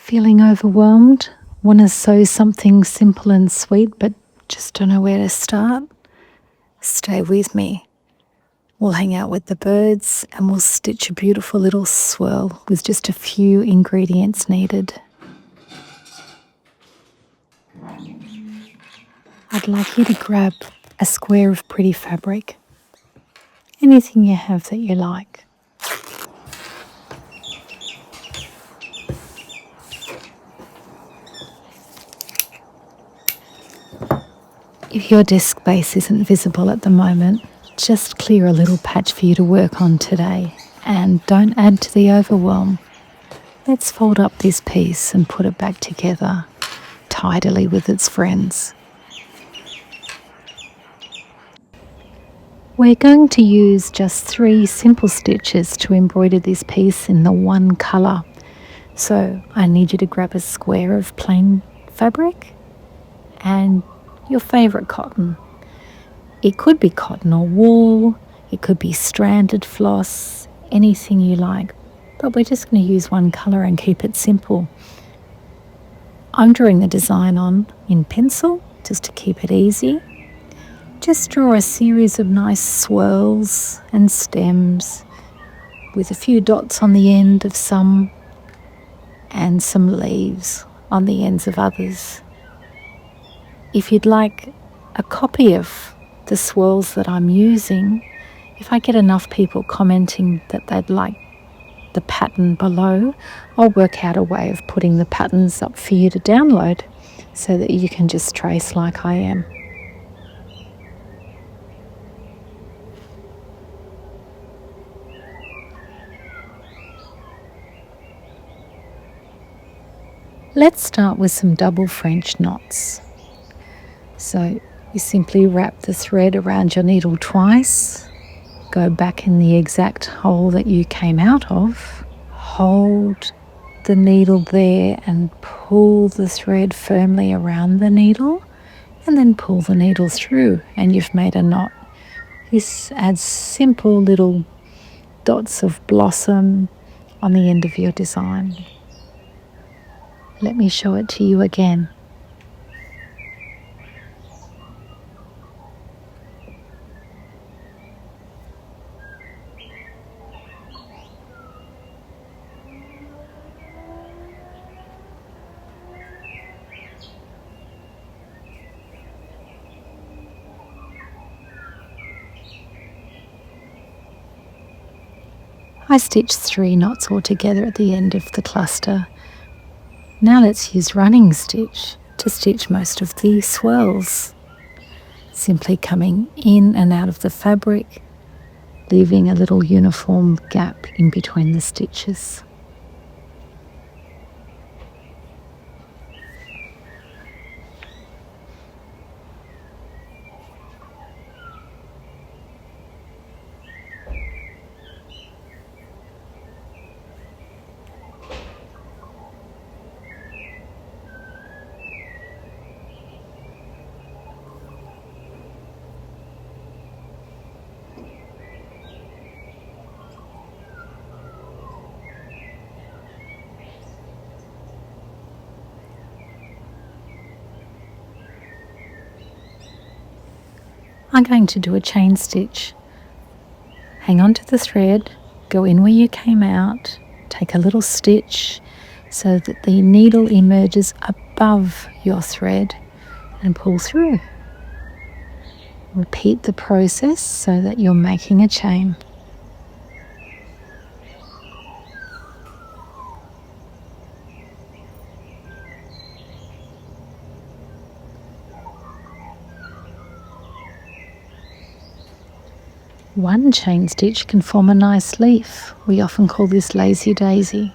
Feeling overwhelmed? Want to sew something simple and sweet but just don't know where to start? Stay with me. We'll hang out with the birds and we'll stitch a beautiful little swirl with just a few ingredients needed. I'd like you to grab a square of pretty fabric. Anything you have that you like. If your desk base isn't visible at the moment, just clear a little patch for you to work on today and don't add to the overwhelm. Let's fold up this piece and put it back together tidily with its friends. We're going to use just 3 simple stitches to embroider this piece in the one colour. So I need you to grab a square of plain fabric and your favourite cotton. It could be cotton or wool, it could be stranded floss, anything you like, but we're just going to use one colour and keep it simple. I'm drawing the design on in pencil just to keep it easy. Just draw a series of nice swirls and stems with a few dots on the end of some and some leaves on the ends of others. If you'd like a copy of the swirls that I'm using, if I get enough people commenting that they'd like the pattern below, I'll work out a way of putting the patterns up for you to download so that you can just trace like I am. Let's start with some double French knots. So you simply wrap the thread around your needle twice, go back in the exact hole that you came out of, hold the needle there and pull the thread firmly around the needle, and then pull the needle through and you've made a knot. This adds simple little dots of blossom on the end of your design. Let me show it to you again. I stitched 3 knots altogether at the end of the cluster. Now let's use running stitch to stitch most of the swirls. Simply coming in and out of the fabric, leaving a little uniform gap in between the stitches. I'm going to do a chain stitch. Hang on to the thread, go in where you came out, take a little stitch so that the needle emerges above your thread and pull through. Repeat the process so that you're making a chain. One chain stitch can form a nice leaf. We often call this lazy daisy.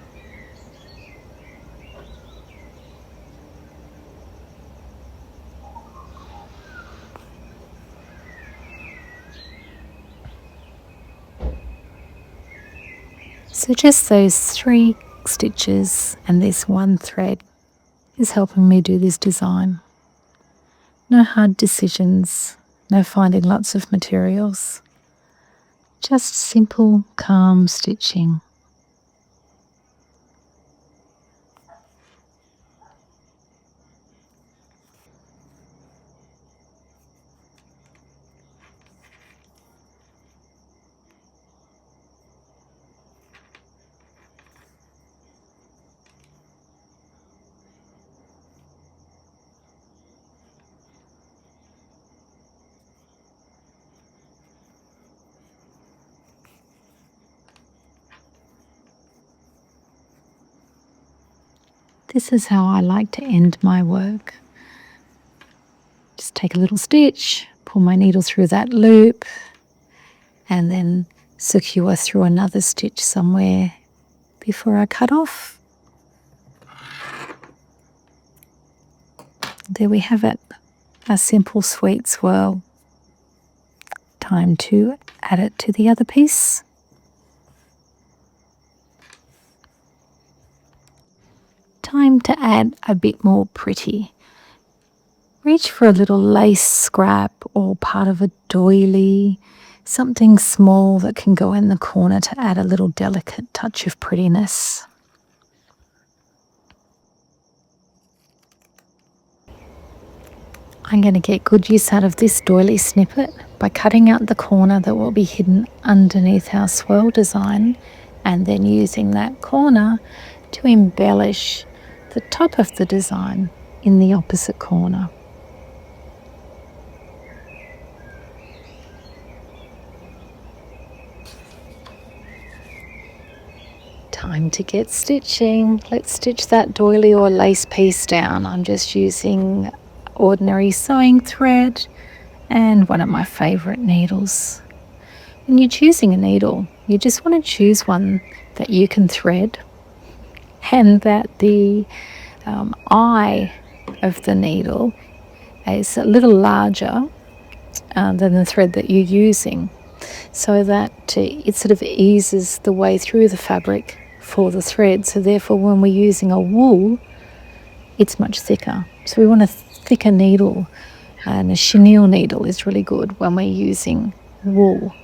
So just those 3 stitches and this one thread is helping me do this design. No hard decisions, no finding lots of materials. Just simple, calm stitching. This is how I like to end my work. Just take a little stitch, pull my needle through that loop, and then secure through another stitch somewhere before I cut off. There we have it, a simple sweet swirl. Time to add it to the other piece. Time to add a bit more pretty. Reach for a little lace scrap or part of a doily, something small that can go in the corner to add a little delicate touch of prettiness. I'm going to get good use out of this doily snippet by cutting out the corner that will be hidden underneath our swirl design, and then using that corner to embellish the top of the design in the opposite corner. Time to get stitching. Let's stitch that doily or lace piece down. I'm just using ordinary sewing thread and one of my favourite needles. When you're choosing a needle, you just want to choose one that you can thread and that the eye of the needle is a little larger than the thread that you're using, so that it sort of eases the way through the fabric for the thread. So therefore, when we're using a wool, it's much thicker. So we want a thicker needle, and a chenille needle is really good when we're using wool.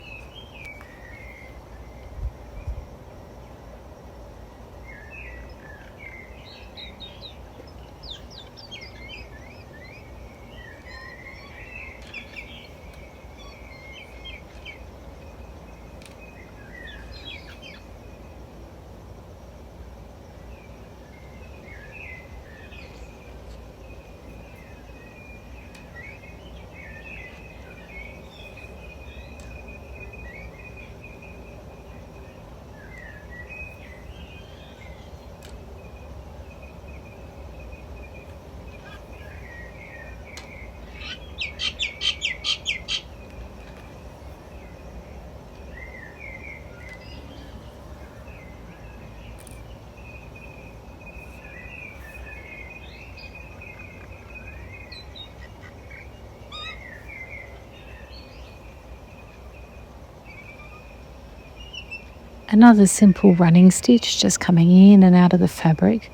Another simple running stitch just coming in and out of the fabric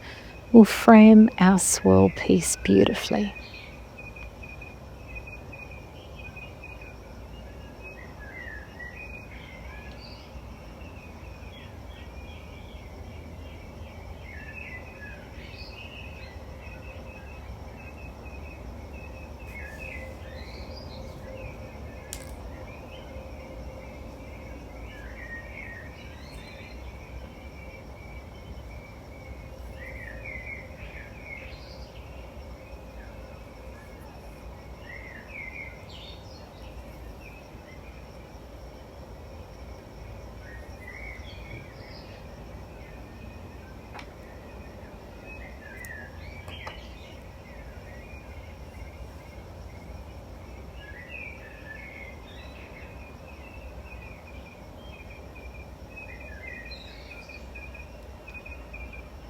will frame our swirl piece beautifully.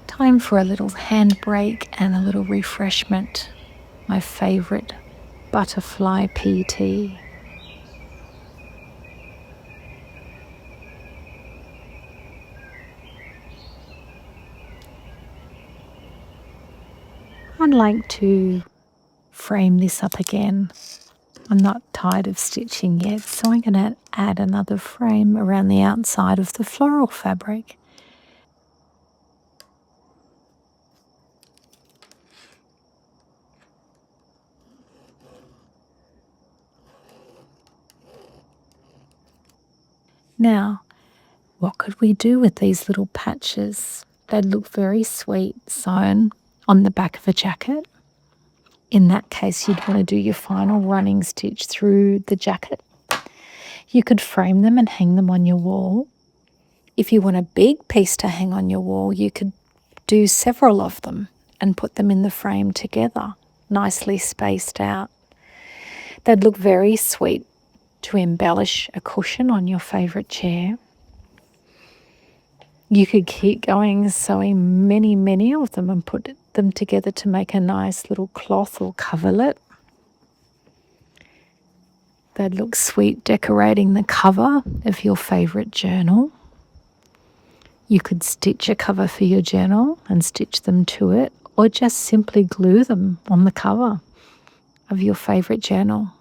Time for a little handbrake and a little refreshment. My favourite butterfly PT. I'd like to frame this up again. I'm not tired of stitching yet, so I'm going to add another frame around the outside of the floral fabric. Now, what could we do with these little patches? They'd look very sweet sewn on the back of a jacket. In that case, you'd want to do your final running stitch through the jacket. You could frame them and hang them on your wall. If you want a big piece to hang on your wall, you could do several of them and put them in the frame together, nicely spaced out. They'd look very sweet to embellish a cushion on your favourite chair. You could keep going sewing many of them and put them together to make a nice little cloth or coverlet. They'd look sweet decorating the cover of your favourite journal. You could stitch a cover for your journal and stitch them to it, or just simply glue them on the cover of your favourite journal.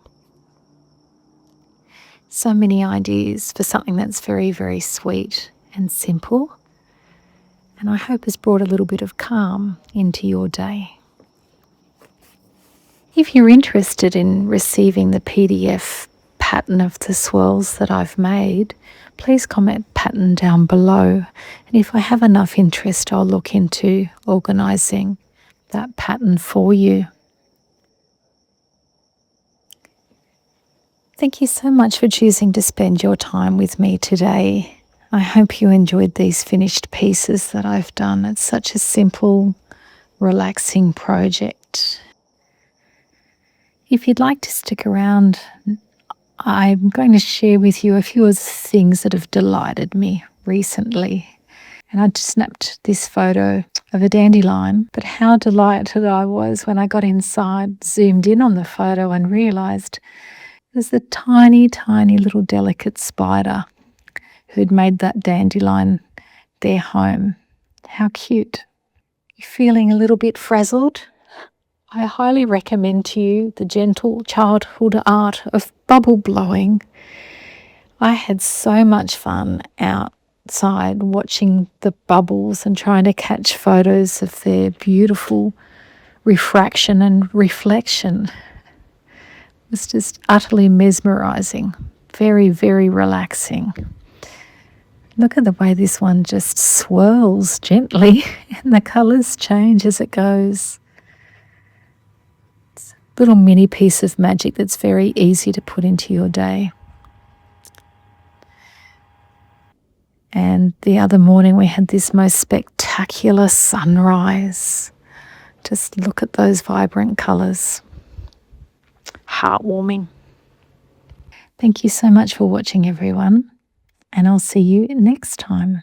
So many ideas for something that's very sweet and simple, and I hope has brought a little bit of calm into your day. If you're interested in receiving the PDF pattern of the swirls that I've made, please comment pattern down below, and if I have enough interest, I'll look into organising that pattern for you. Thank you so much for choosing to spend your time with me today. I hope you enjoyed these finished pieces that I've done. It's such a simple, relaxing project. If you'd like to stick around, I'm going to share with you a few of the things that have delighted me recently. And I just snapped this photo of a dandelion, but how delighted I was when I got inside, zoomed in on the photo and realised there's a tiny little delicate spider who'd made that dandelion their home. How cute. You're feeling a little bit frazzled? I highly recommend to you the gentle childhood art of bubble blowing. I had so much fun outside watching the bubbles and trying to catch photos of their beautiful refraction and reflection. It was just utterly mesmerizing, very relaxing. Look at the way this one just swirls gently and the colors change as it goes. Little mini piece of magic that's very easy to put into your day. And the other morning we had this most spectacular sunrise. Just look at those vibrant colours. Heartwarming. Thank you so much for watching, everyone, and I'll see you next time.